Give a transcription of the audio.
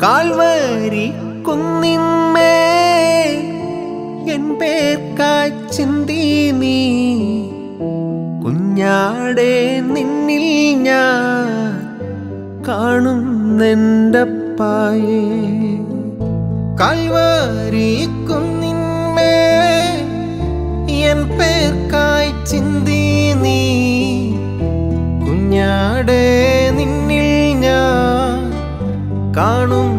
Calvary കുന്നിന്മേൽ N പേർക്കായി ചിന്തി നീ കുഞ്ഞാടേ നിന്നിൽ ഞാൻ കാണുന്നെൻ്റപ്പായേ. കാൽവരി കുന്നിന്മേൽ എൻ പേർക്കായി ചിന്തി നീ കുഞ്ഞാടേ നിന്നിൽ ഞാൻ കാണുന്നെൻ്റപ്പായേ.